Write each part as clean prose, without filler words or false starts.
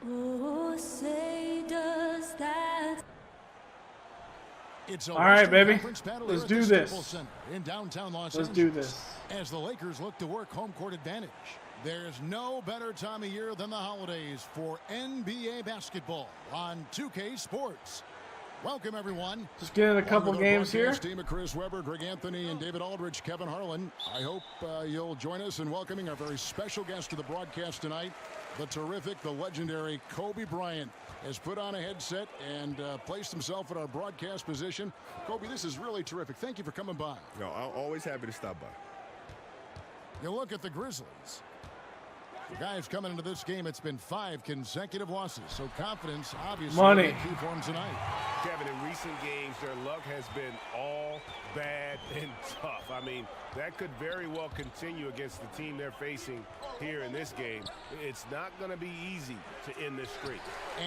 Oh, say does that. It's a All right, baby. battle Let's here do at the this. Staples Center in downtown Los Let's Angeles. do this. As the Lakers look to work home court advantage. There's no better time of year than the holidays for NBA basketball on 2K Sports. Welcome, everyone. Just get in a couple games here. Team of Chris Webber, Greg Anthony, and David Aldridge, Kevin Harlan. I hope you'll join us in welcoming our very special guest to the broadcast tonight. The terrific, the legendary Kobe Bryant has put on a headset and placed himself in our broadcast position. Kobe, this is really terrific. Thank you for coming by. No, I'm always happy to stop by. You look at the Grizzlies. The guys coming into this game, it's been 5 consecutive losses. So confidence, obviously, Money. key for them tonight. Kevin, in recent games, their luck has been all bad and tough. I mean, that could very well continue against the team they're facing here in this game. It's not going to be easy to end this streak.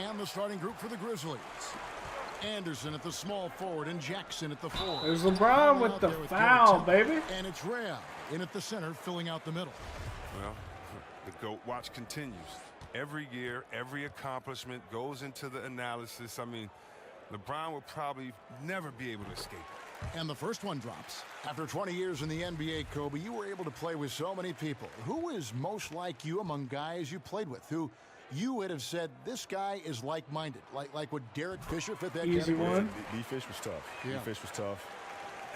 And the starting group for the Grizzlies. Anderson at the small forward and Jackson at the 4. There's LeBron with the foul, baby. And it's Rea in at the center, filling out the middle. Well, the GOAT watch continues. Every year, every accomplishment goes into the analysis. I mean, LeBron will probably never be able to escape it. And the first one drops. After 20 years in the NBA, Kobe, you were able to play with so many people. Who is most like you among guys you played with? Who you would have said, this guy is like-minded? Like would Derek Fisher fit that Easy category? one. D-Fish was tough. Yeah. D-Fish was tough.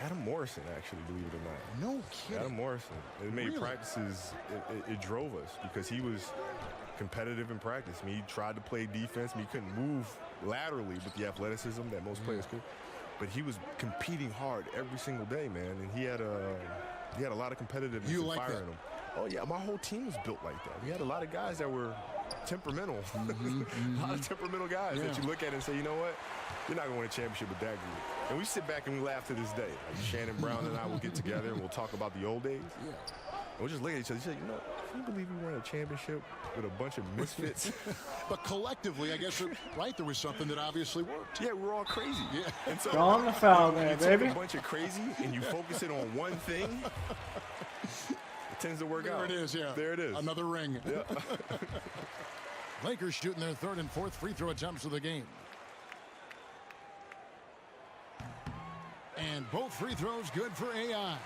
Adam Morrison, actually, believe it or not. No kidding. Adam Morrison. It made Really? practices, it drove us because he was competitive in practice. I mean, he tried to play defense. I mean, he couldn't move laterally with the athleticism that most players could. But he was competing hard every single day, man. And he had a lot of competitiveness You and like fire that? in him. Oh, yeah, my whole team was built like that. We had a lot of guys that were temperamental. A lot of temperamental guys that you look at and say, you know what? You're not going to win a championship with that group. And we sit back and we laugh to this day. Like Shannon Brown and I will get together and we'll talk about the old days. Yeah. And we'll just look at each other and say, you know, can you believe we won a championship with a bunch of misfits? But collectively, I guess, right, there was something that obviously worked. Yeah, we're all crazy. Yeah. And so On the foul there, you take baby. a bunch of crazy and you focus it on one thing, it tends to work There out. it is, yeah. There it is. Another ring. Yeah. Lakers shooting their 3rd and 4th free throw attempts of the game. And both free throws good for AI.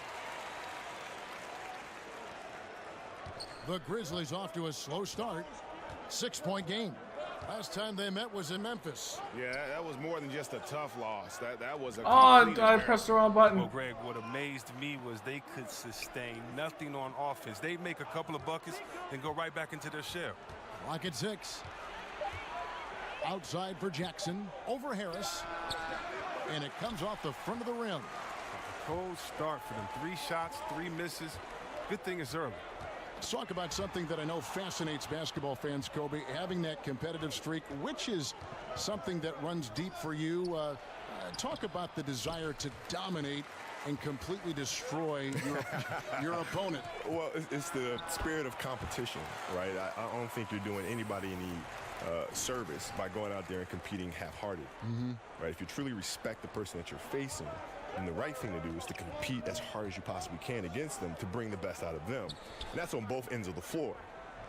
The Grizzlies off to a slow start. 6-point game. Last time they met was in Memphis. Yeah, that was more than just a tough loss. That was a Oh, complete I pressed the wrong button. Well, Greg, what amazed me was they could sustain nothing on offense. They'd make a couple of buckets and go right back into their shell. Clock at 6. Outside for Jackson. Over Harris. And it comes off the front of the rim. Cold start for them. 3 shots, 3 misses. Good thing it's early. Let's talk about something that I know fascinates basketball fans, Kobe, having that competitive streak, which is something that runs deep for you. Talk about the desire to dominate and completely destroy your opponent. Well, it's the spirit of competition, right? I don't think you're doing anybody any service by going out there and competing half-hearted, right? If you truly respect the person that you're facing, then the right thing to do is to compete as hard as you possibly can against them to bring the best out of them. And that's on both ends of the floor.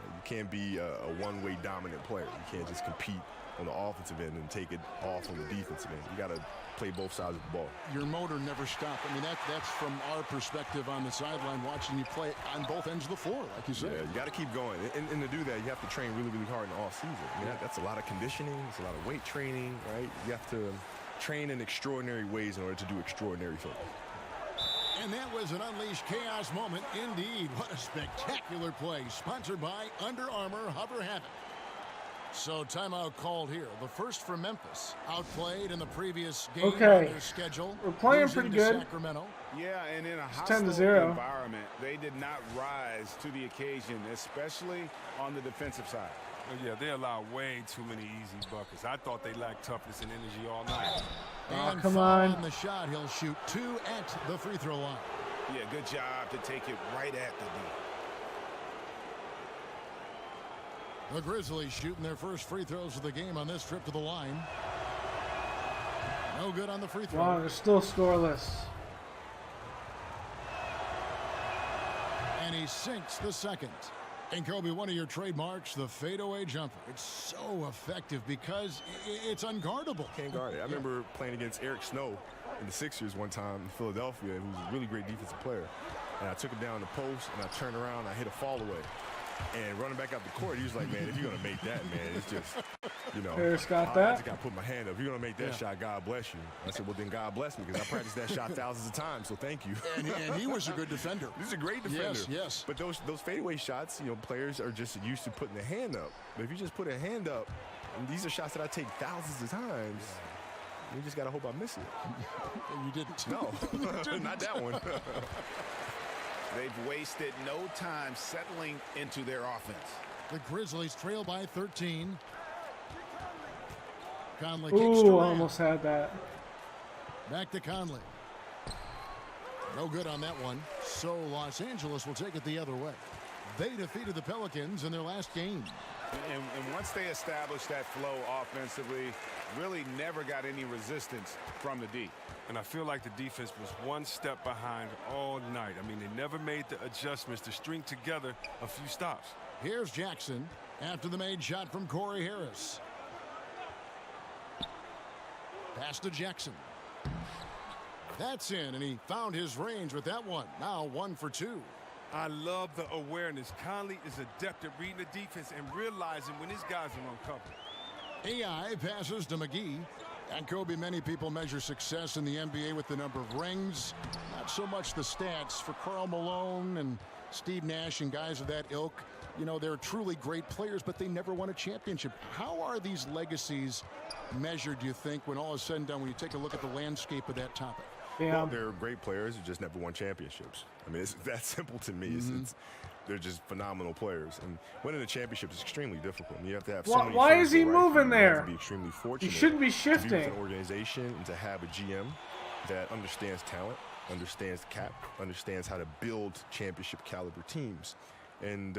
You can't be a one-way dominant player. You can't just compete on the offensive end and take it off on the defensive end. You got to play both sides of the ball. Your motor never stopped. I mean, that's from our perspective on the sideline, watching you play on both ends of the floor, like you said. Yeah, you got to keep going. And to do that, you have to train really, really hard in the off season. I mean, that's a lot of conditioning. It's a lot of weight training, right? You have to train in extraordinary ways in order to do extraordinary things. And that was an unleashed chaos moment indeed. What a spectacular play. Sponsored by Under Armour Hover Havoc. So timeout called here. The first for Memphis. Outplayed in the previous game on their schedule. We're playing Losing pretty to good. Sacramento. Yeah, and in a 10-0. hostile environment, they did not rise to the occasion, especially on the defensive side. Well, yeah, they allow way too many easy buckets. I thought they lacked toughness and energy all night. And come following on. the shot, he'll shoot 2 at the free throw line. Yeah, good job to take it right at the D. The Grizzlies shooting their first free throws of the game on this trip to the line. No good on the free throw. Wow, they're still scoreless. And he sinks the second. And Kobe, one of your trademarks, the fadeaway jumper. It's so effective because it's unguardable. Can't guard it. I remember playing against Eric Snow in the Sixers one time in Philadelphia, who was a really great defensive player. And I took him down the post, and I turned around, and I hit a fall away. And running back out the court, he was like, man, if you're going to make that, man, it's just, you know. Harris got I that. just got to put my hand up. If you're going to make that shot, God bless you. I said, well, then God bless me, because I practiced that shot thousands of times, so thank you. And he was a good defender. This is a great defender. Yes. But those fadeaway shots, you know, players are just used to putting the hand up. But if you just put a hand up, and these are shots that I take thousands of times, you just got to hope I miss it. And you didn't. No, not that one. They've wasted no time settling into their offense. The Grizzlies trail by 13. Conley kicks to Ooh, Rand. almost had that. Back to Conley. No good on that one. So Los Angeles will take it the other way. They defeated the Pelicans in their last game. And once they established that flow offensively, really never got any resistance from the D. And I feel like the defense was one step behind all night. I mean, they never made the adjustments to string together a few stops. Here's Jackson after the made shot from Corey Harris. Pass to Jackson. That's in, and he found his range with that one. Now 1 for 2. I love the awareness. Conley is adept at reading the defense and realizing when his guys are on cover. AI passes to McGee. And Kobe, many people measure success in the NBA with the number of rings, not so much the stats. For Karl Malone and Steve Nash and guys of that ilk, you know, they're truly great players, but they never won a championship. How are these legacies measured, do you think, when all is said and done, when you take a look at the landscape of that topic? Yeah. Well, they're great players who just never won championships. I mean, it's that simple to me. They're just phenomenal players. And winning a championship is extremely difficult. You have to have so many Why things is he go right for moving you. You have there? to be extremely fortunate. He shouldn't be To be with shifting. an organization and to have a GM that understands talent, understands cap, understands how to build championship caliber teams. And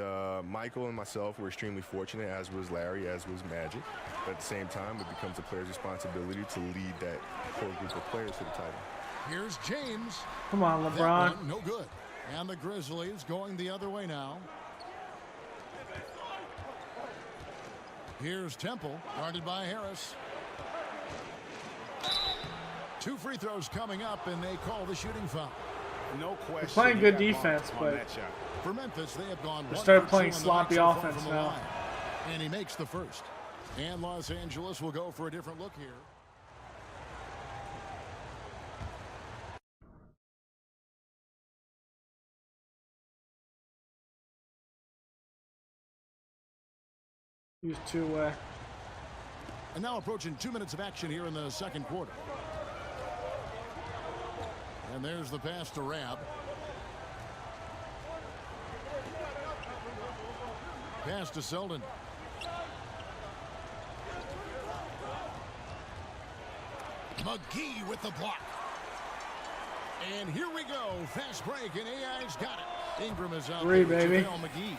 Michael and myself were extremely fortunate, as was Larry, as was Magic. But at the same time, it becomes a player's responsibility to lead that core group of players to the title. Here's James. Come on, That LeBron. one, no good. And the Grizzlies going the other way now. Here's Temple, guarded by Harris. 2 free throws coming up, and they call the shooting foul. No question. playing he good got defense, bumped but- on that shot. For Memphis, they have gone They 1 started for 2 playing on the night sloppy so far offense from the now. line. And he makes the first. And Los Angeles will go for a different look here. He's two-way. And now approaching 2 minutes of action here in the second quarter. And there's the pass to Rab. Pass to Selden. McGee with the block. And here we go. Fast break, and AI's got it. Ingram is out. Three, there with baby. JaVale McGee.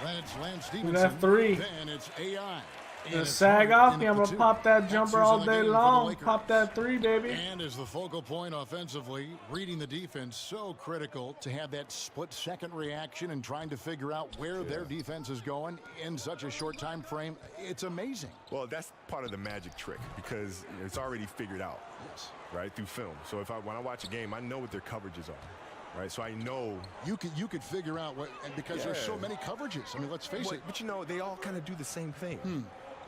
Then it's Lance Look Stevenson. at that three. Then it's AI. And Gonna it's sag Harden off in me. at I'm the gonna 2. pop that jumper That's all who's in the day game for the long. Lakers. Pop that three, baby. And as the focal point offensively, reading the defense, so critical to have that split-second reaction and trying to figure out where their defense is going in such a short time frame. It's amazing. Well, that's part of the magic trick because it's already figured out, Yes. right, through film. So when I watch a game, I know what their coverages are, right? So I know. You could figure out what, and because there's so Yeah. many coverages. I mean, let's face it. But you know, they all kind of do the same thing,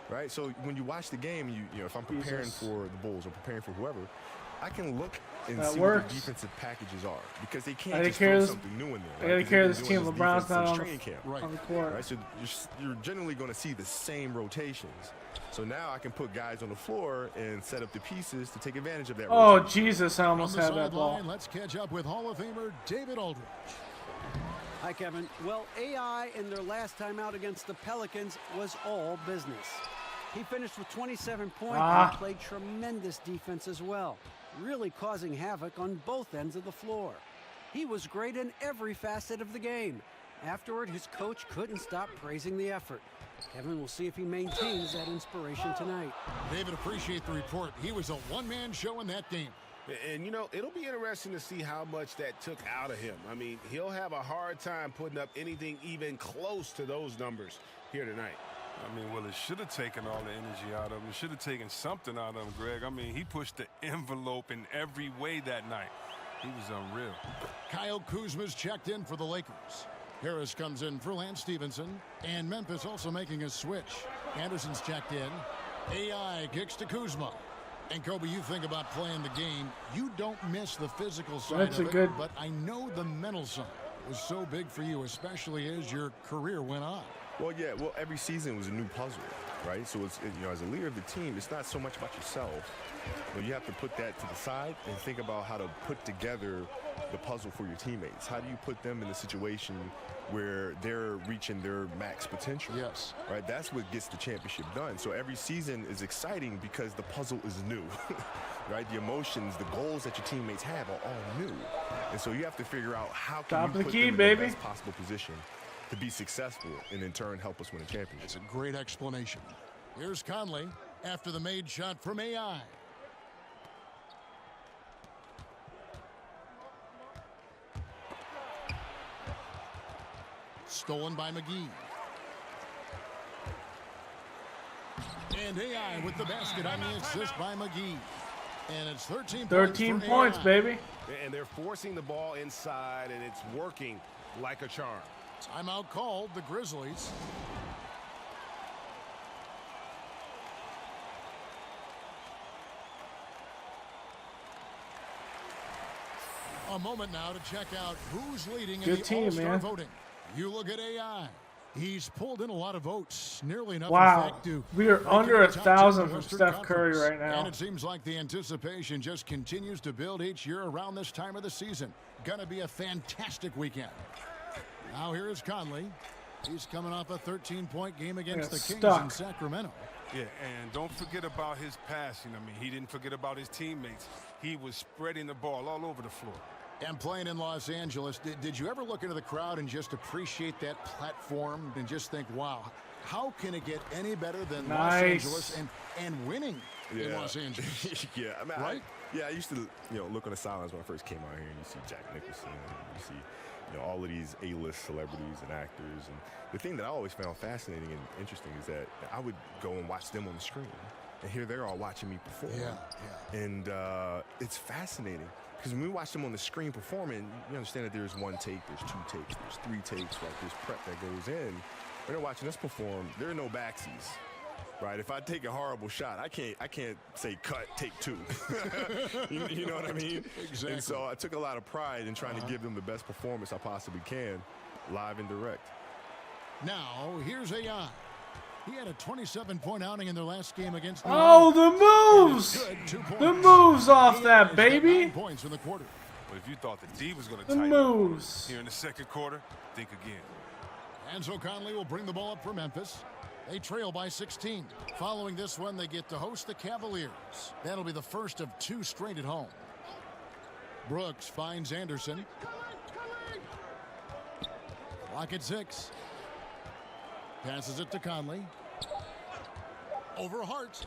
right? So when you watch the game, you know, if I'm preparing Jesus. for the Bulls or preparing for whoever, I can look and That see works. what the defensive packages are because they I can't gotta just carry throw this- something new in there. I right? gotta 'Cause carry they've this been team. doing LeBron's defense not since on the- training camp. Right. On the court. Right, so you're generally going to see the same rotations. So now I can put guys on the floor and set up the pieces to take advantage of that. Oh, rotation. Jesus, I On almost the had that ball. sideline, let's catch up with Hall of Famer David Aldridge. Hi, Kevin. Well, AI in their last time out against the Pelicans was all business. He finished with 27 points and played tremendous defense as well, really causing havoc on both ends of the floor. He was great in every facet of the game. Afterward, his coach couldn't stop praising the effort. Kevin will see if he maintains that inspiration tonight. David, appreciate the report. He was a one-man show in that game. And, you know, it'll be interesting to see how much that took out of him. I mean, he'll have a hard time putting up anything even close to those numbers here tonight. I mean, well, it should have taken all the energy out of him. It should have taken something out of him, Greg. I mean, he pushed the envelope in every way that night. He was unreal. Kyle Kuzma's checked in for the Lakers. Harris comes in for Lance Stevenson. And Memphis also making a switch. Anderson's checked in. AI kicks to Kuzma. And Kobe, you think about playing the game. You don't miss the physical side That's of a it, good... but I know the mental side was so big for you, especially as your career went on. Well, yeah. Well, every season was a new puzzle, right? So it's, you know, as a leader of the team, it's not so much about yourself. But you have to put that to the side and think about how to put together the puzzle for your teammates. How do you put them in a situation where they're reaching their max potential? Yes. Right? That's what gets the championship done. So every season is exciting because the puzzle is new. Right? The emotions, the goals that your teammates have are all new. And so you have to figure out how can you put them in the best possible position to be successful and in turn help us win a championship. That's a great explanation. Here's Conley after the made shot from AI. Stolen by McGee. And AI with the basket on the assist by McGee. And it's 13 points, baby. And they're forcing the ball inside, and it's working like a charm. Timeout called, the Grizzlies. A moment now to check out who's leading in the All-Star voting. You look at AI. He's pulled in a lot of votes, nearly enough. Wow, in fact, to we are under 1,000 from Steph Curry right now. And it seems like the anticipation just continues to build each year around this time of the season. Gonna be a fantastic weekend. Now here is Conley. He's coming off a 13-point game against the Kings in Sacramento. Yeah, and don't forget about his passing. I mean, he didn't forget about his teammates. He was spreading the ball all over the floor. And playing in Los Angeles, did you ever look into the crowd and just appreciate that platform and just think, wow, how can it get any better than Los Angeles and winning in Los Angeles? Yeah, I mean, right? I used to, look on the sidelines when I first came out here, and you see Jack Nicholson, and you see, all of these A-list celebrities and actors. And the thing that I always found fascinating and interesting is that I would go and watch them on the screen, and here they're all watching me perform. Yeah. And it's fascinating. Because when we watch them on the screen performing, you understand that there's one take, there's two takes, there's three takes, right? There's prep that goes in. When they're watching us perform, there are no backsies, right? If I take a horrible shot, I can't say cut, take two. you know what I mean? Exactly. And so I took a lot of pride in trying to give them the best performance I possibly can, live and direct. Now, here's AI. He had a 27-point outing in their last game against. Oh, the moves! The moves off that, baby. 9 points in the quarter. But if you thought the D was going to tighten moves here in the second quarter, think again. And so Conley will bring the ball up for Memphis. They trail by 16. Following this one, they get to host the Cavaliers. That'll be the first of 2 straight at home. Brooks finds Anderson. Clock at 6. Passes it to Conley. Over Hart.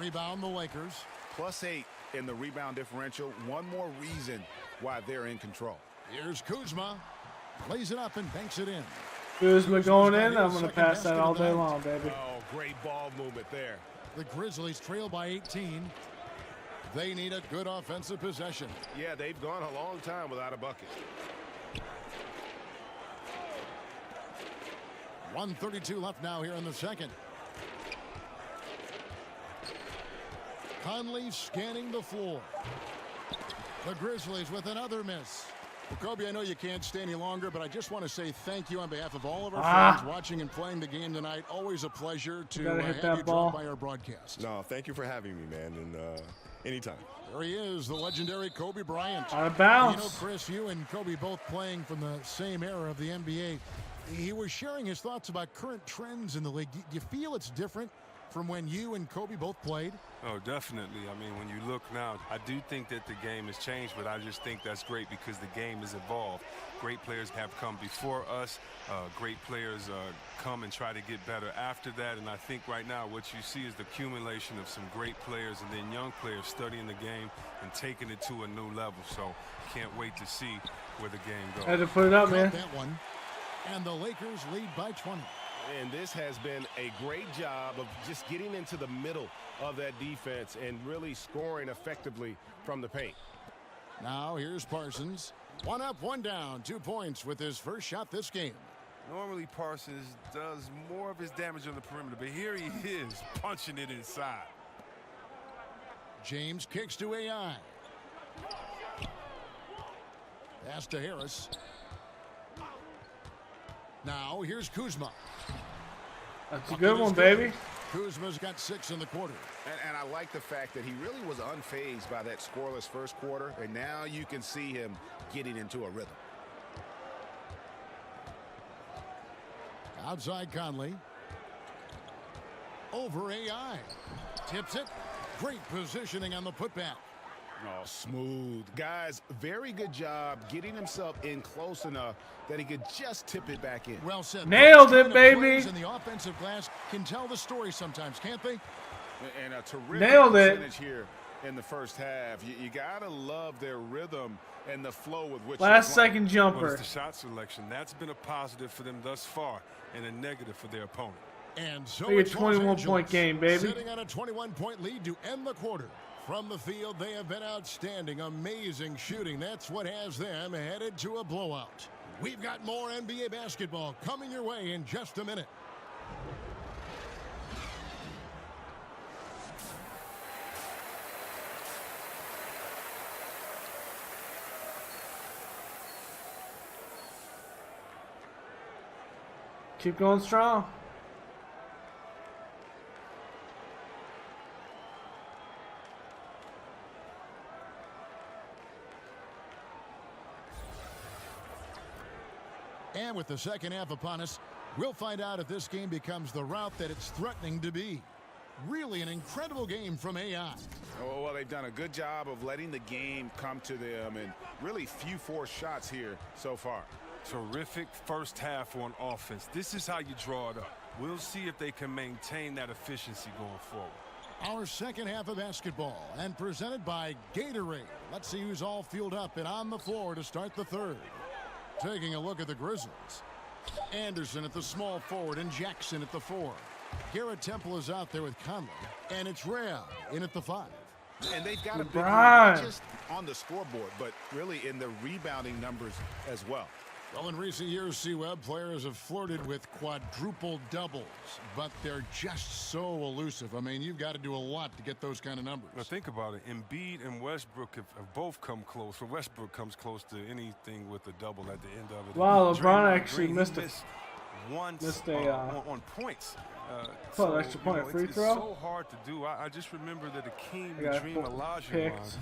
Rebound the Lakers. +8 in the rebound differential. One more reason why they're in control. Here's Kuzma. Lays it up and banks it in. Kuzma going in. I'm going to pass that all day long, baby. Oh, great ball movement there. The Grizzlies trail by 18. They need a good offensive possession. Yeah, they've gone a long time without a bucket. 1:32 left now here in the second. Conley scanning the floor. The Grizzlies with another miss. Well, Kobe, I know you can't stay any longer, but I just want to say thank you on behalf of all of our fans watching and playing the game tonight. Always a pleasure to have you drop by our broadcast. No, thank you for having me, man, and anytime. There he is, the legendary Kobe Bryant. Out of bounds. You know, Chris, you and Kobe both playing from the same era of the NBA. He was sharing his thoughts about current trends in the league. Do you feel it's different from when you and Kobe both played? Oh, definitely. I mean, when you look now, I do think that the game has changed, but I just think that's great because the game has evolved. Great players have come before us. Great players come and try to get better after that. And I think right now what you see is the accumulation of some great players and then young players studying the game and taking it to a new level. So can't wait to see where the game goes. Had to put it up, man. That one. And the Lakers lead by 20. And this has been a great job of just getting into the middle of that defense and really scoring effectively from the paint. Now here's Parsons. 1 up, 1 down. 2 points with his first shot this game. Normally Parsons does more of his damage on the perimeter, but here he is punching it inside. James kicks to AI. Pass to Harris. Now here's Kuzma. That's a good one, baby. Kuzma's got 6 in the quarter. And I like the fact that he really was unfazed by that scoreless first quarter, and now you can see him getting into a rhythm. Outside Conley. Over AI. Tips it. Great positioning on the putback. Oh, smooth. Guys, very good job getting himself in close enough that he could just tip it back in. Well said. Nailed it, baby. And the offensive glass can tell the story sometimes, can't they? And a terrific Nailed it. percentage here in the first half. You got to love their rhythm and the flow with which Last they're second playing. jumper. Well, it's the shot selection. That's been a positive for them thus far and a negative for their opponent. And so Big it's Los 21-point Angeles game, baby. sitting on a 21-point lead to end the quarter. From the field, they have been outstanding, amazing shooting. That's what has them headed to a blowout. We've got more NBA basketball coming your way in just a minute. Keep going strong. And with the second half upon us, we'll find out if this game becomes the route that it's threatening to be. Really an incredible game from AI. Oh, well, they've done a good job of letting the game come to them, and really few forced shots here so far. Terrific first half on offense. This is how you draw it up. We'll see if they can maintain that efficiency going forward. Our second half of basketball, and presented by Gatorade. Let's see who's all fueled up and on the floor to start the third. Taking a look at the Grizzlies. Anderson at the small forward and Jackson at the 4. Garrett Temple is out there with Conley. And it's Rea in at the 5. And they've got a big lead, LeBron. not just on the scoreboard, but really in the rebounding numbers as well. Well, in recent years, C-Web, players have flirted with quadruple doubles, but they're just so elusive. I mean, you've got to do a lot to get those kind of numbers. Now think about it. Embiid and Westbrook have both come close. Well, Westbrook comes close to anything with a double at the end of it. Wow, LeBron Draymond actually Green, missed he a- missed once missed a, on points. an extra point, free it's throw? so hard to do. I just remember that Akeem I got Dream 4 Olajuwon picks.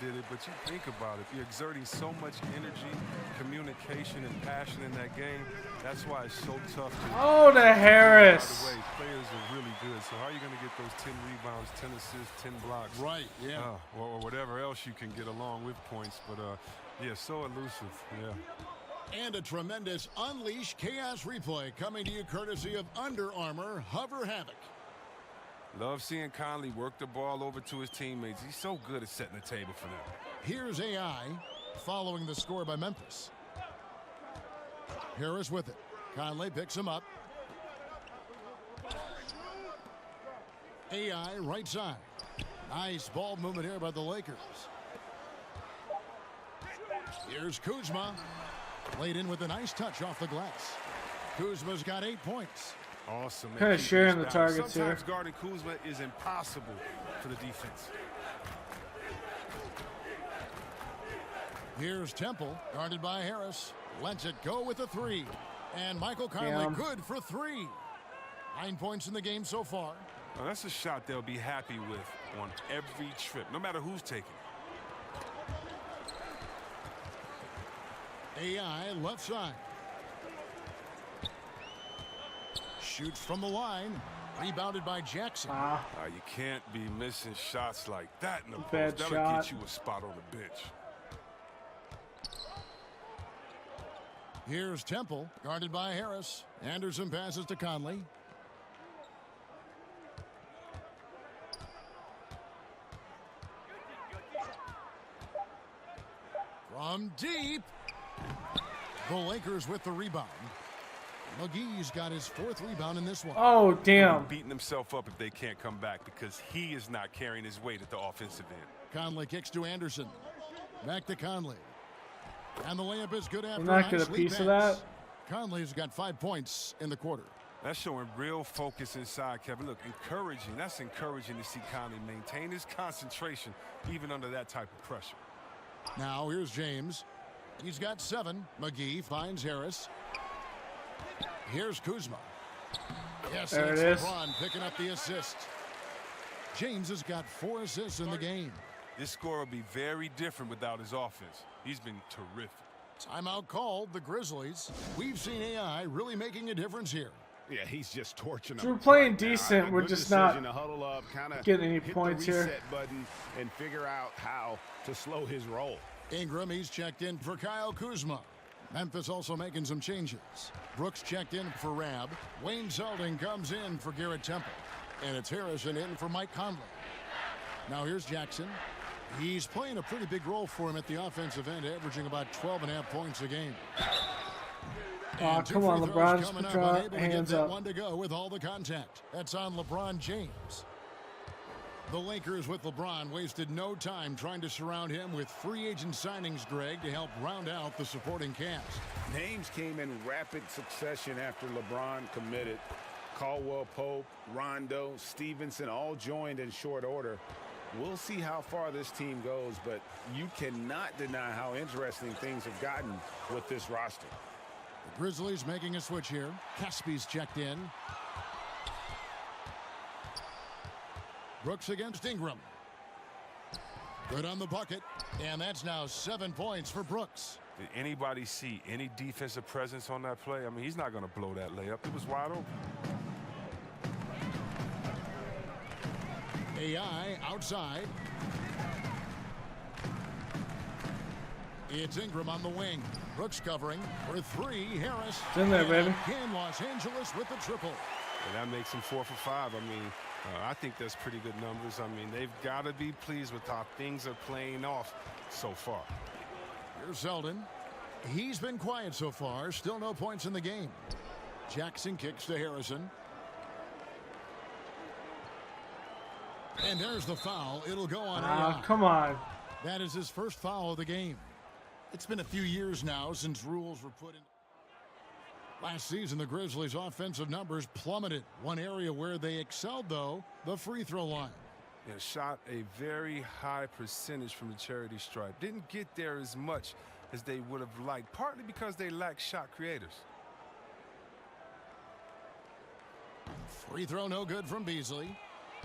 did it, but you think about it. You're exerting so much energy, communication, and passion in that game. That's why it's so tough to. Oh, to Harris. By the way, players are really good. So how are you going to get those 10 rebounds, 10 assists, 10 blocks? Right, yeah. Or whatever else you can get along with points. But, yeah, so elusive. Yeah. And a tremendous Unleash Chaos replay coming to you courtesy of Under Armour Hover Havoc. Love seeing Conley work the ball over to his teammates. He's so good at setting the table for them. Here's AI following the score by Memphis. Harris with it. Conley picks him up. AI right side. Nice ball movement here by the Lakers. Here's Kuzma. Laid in with a nice touch off the glass. Kuzma's got 8 points. Awesome. Kinda Keeping sharing this the balance. targets here. Sometimes guarding Kuzma is impossible for the defense. Here's Temple, guarded by Harris. Lets it go with a 3. And Michael Conley Damn. good for 3. 9 points in the game so far. Now, that's a shot they'll be happy with on every trip, no matter who's taking it. AI left side. Shoots from the line. Rebounded by Jackson. You can't be missing shots like that in the Bad post. That'll shot. get you a spot on the bench. Here's Temple, guarded by Harris. Anderson passes to Conley. From deep. The Lakers with the rebound. McGee's got his 4th rebound in this one. Oh, damn. Beating himself up if they can't come back because he is not carrying his weight at the offensive end. Conley kicks to Anderson. Back to Conley. And the layup is good after You're not a get nice a lead piece of pass. that? Conley's got 5 points in the quarter. That's showing real focus inside, Kevin. Look, encouraging. That's encouraging to see Conley maintain his concentration even under that type of pressure. Now here's James. He's got 7. McGee finds Harris. Here's Kuzma. Yes, There it's it is. LeBron picking up the assist. James has got 4 assists in the game. This score will be very different without his offense. He's been terrific. Timeout called, the Grizzlies. We've seen AI really making a difference here. Yeah, he's just torching them. We're playing right now. decent. A We're good just decision not to huddle up, kinda getting any hit points the here. reset button and figure out how to slow his roll. Ingram, he's checked in for Kyle Kuzma. Memphis also making some changes. Brooks checked in for Rab. Wayne Zeldin comes in for Garrett Temple. And it's Harrison in for Mike Conley. Now here's Jackson. He's playing a pretty big role for him at the offensive end, averaging about 12.5 points a game. Oh, come on, LeBron. Just put your hands up. One to go with all the contact. That's on LeBron James. The Lakers with LeBron wasted no time trying to surround him with free agent signings, Greg, to help round out the supporting cast. Names came in rapid succession after LeBron committed. Caldwell Pope, Rondo, Stevenson all joined in short order. We'll see how far this team goes, but you cannot deny how interesting things have gotten with this roster. The Grizzlies making a switch here. Caspy's checked in. Brooks against Ingram. Good on the bucket, and that's now 7 points for Brooks. Did anybody see any defensive presence on that play? I mean, he's not going to blow that layup. It was wide open. AI outside. It's Ingram on the wing. Brooks covering for 3. Harris. It's in there, baby. And Los Angeles with the triple. And that makes him 4 for 5. I mean, I think that's pretty good numbers. I mean, they've got to be pleased with how things are playing off so far. Here's Zeldin. He's been quiet so far. Still no points in the game. Jackson kicks to Harrison. And there's the foul. It'll go on AI. Come on. That is his first foul of the game. It's been a few years now since rules were put in. Last season, the Grizzlies' offensive numbers plummeted. One area where they excelled, though, the free throw line. Yeah, shot a very high percentage from the charity stripe. Didn't get there as much as they would have liked, partly because they lack shot creators. Free throw no good from Beasley.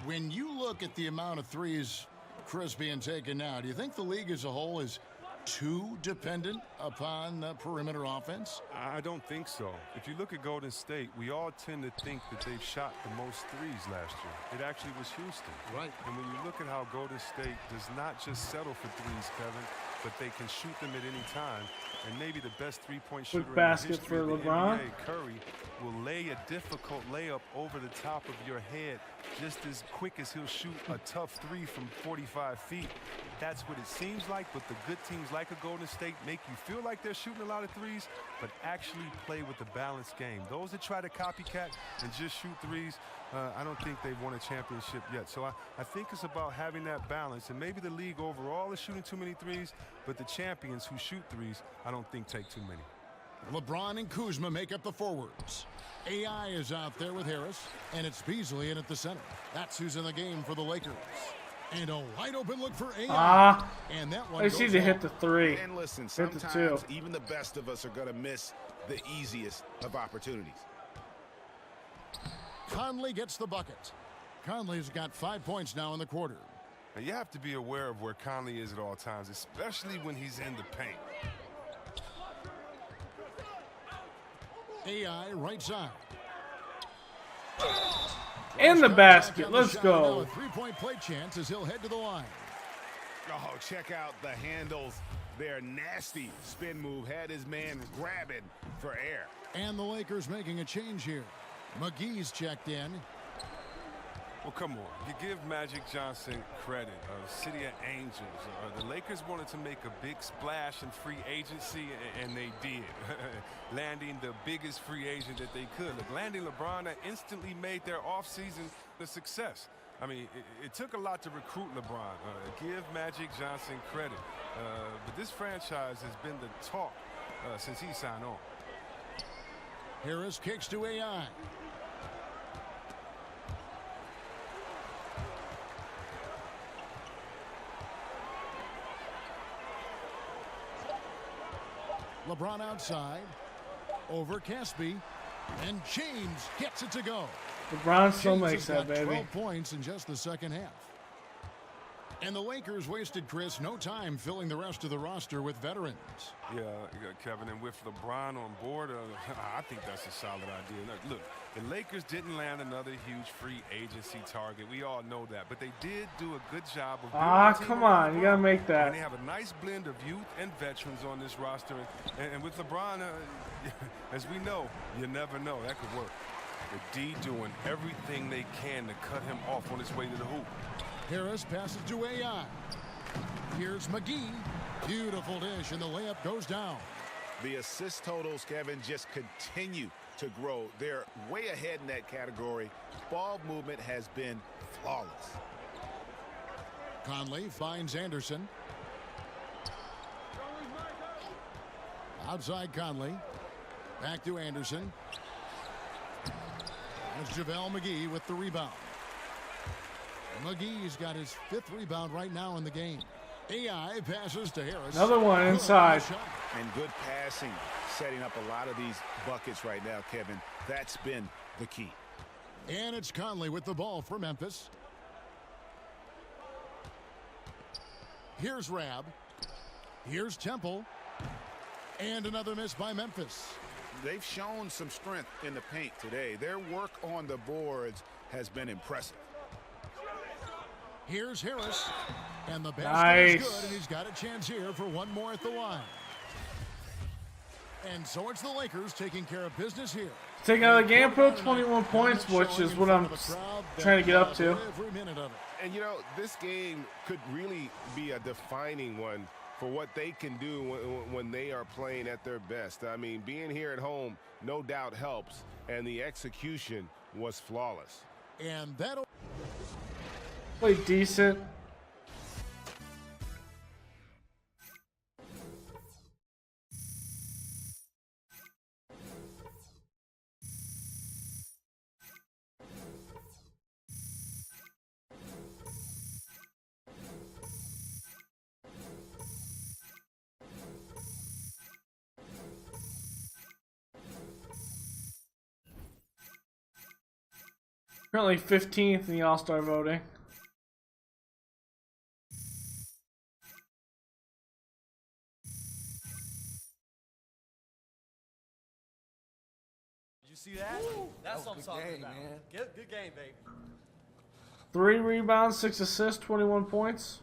When you look at the amount of threes Chris being taken now, do you think the league as a whole is too dependent upon the perimeter offense? I don't think so. If you look at Golden State, we all tend to think that they've shot the most threes last year. It actually was Houston. Right. And when you look at how Golden State does not just settle for threes, Kevin, but they can shoot them at any time. And maybe the best three-point shooter in the basket history for of the LeBron. NBA, Curry, will lay a difficult layup over the top of your head just as quick as he'll shoot a tough three from 45 feet. That's what it seems like, but the good teams like a Golden State make you feel like they're shooting a lot of threes, but actually play with a balanced game. Those that try to copycat and just shoot threes, I don't think they've won a championship yet. So I think it's about having that balance, and maybe the league overall is shooting too many threes, but the champions who shoot threes, I don't think take too many. LeBron and Kuzma make up the forwards. AI is out there with Harris, and it's Beasley in at the center. That's who's in the game for the Lakers. And a wide open look for AI. And that one I just need goes to off. hit the 3. And listen, Hit the 2. sometimes even the best of us are going to miss the easiest of opportunities. Conley gets the bucket. Conley's got 5 points now in the quarter. Now, you have to be aware of where Conley is at all times, especially when he's in the paint. AI right side. In the basket. Let's go. A three-point play chance as he'll head to the line. Oh, check out the handles. Their nasty spin move had his man grabbing for air. And the Lakers making a change here. McGee's checked in. Well, come on. You give Magic Johnson credit. City of Angels. The Lakers wanted to make a big splash in free agency, and they did. Landing the biggest free agent that they could. Look, landing LeBron that instantly made their offseason a success. I mean, it took a lot to recruit LeBron. Give Magic Johnson credit. But this franchise has been the talk since he signed on. Harris kicks to AI. LeBron outside. Over Caspi. And James gets it to go. LeBron still James makes has that, got baby. 12 points in just the second half. And the Lakers wasted, Chris, no time filling the rest of the roster with veterans. Yeah, Kevin, and with LeBron on board, I think that's a solid idea. Look, the Lakers didn't land another huge free agency target. We all know that. But they did do a good job of building a team come around on. You got to LeBron. make that. And they have a nice blend of youth and veterans on this roster. And with LeBron, as we know, you never know. That could work. The D doing everything they can to cut him off on his way to the hoop. Harris passes to AI. Here's McGee. Beautiful dish, and the layup goes down. The assist totals, Kevin, just continue to grow. They're way ahead in that category. Ball movement has been flawless. Conley finds Anderson. Outside Conley. Back to Anderson. There's JaVale McGee with the rebound. McGee's got his 5th rebound right now in the game. AI passes to Harris. Another one inside. And good passing, setting up a lot of these buckets right now, Kevin. That's been the key. And it's Conley with the ball for Memphis. Here's Rab. Here's Temple. And another miss by Memphis. They've shown some strength in the paint today. Their work on the boards has been impressive. Here's Harris. And the basket Nice. is good, and he's got a chance here for one more at the line. And so it's the Lakers taking care of business here. Taking out of the game, put up 21 points, which is what I'm trying to get up to. Every minute of it. And, you know, this game could really be a defining one for what they can do when they are playing at their best. I mean, being here at home no doubt helps, and the execution was flawless. And that'll Played decent. Currently 15th in the All-Star voting. You see that? That's what I'm talking about. Good game, baby. 3 rebounds, 6 assists, 21 points.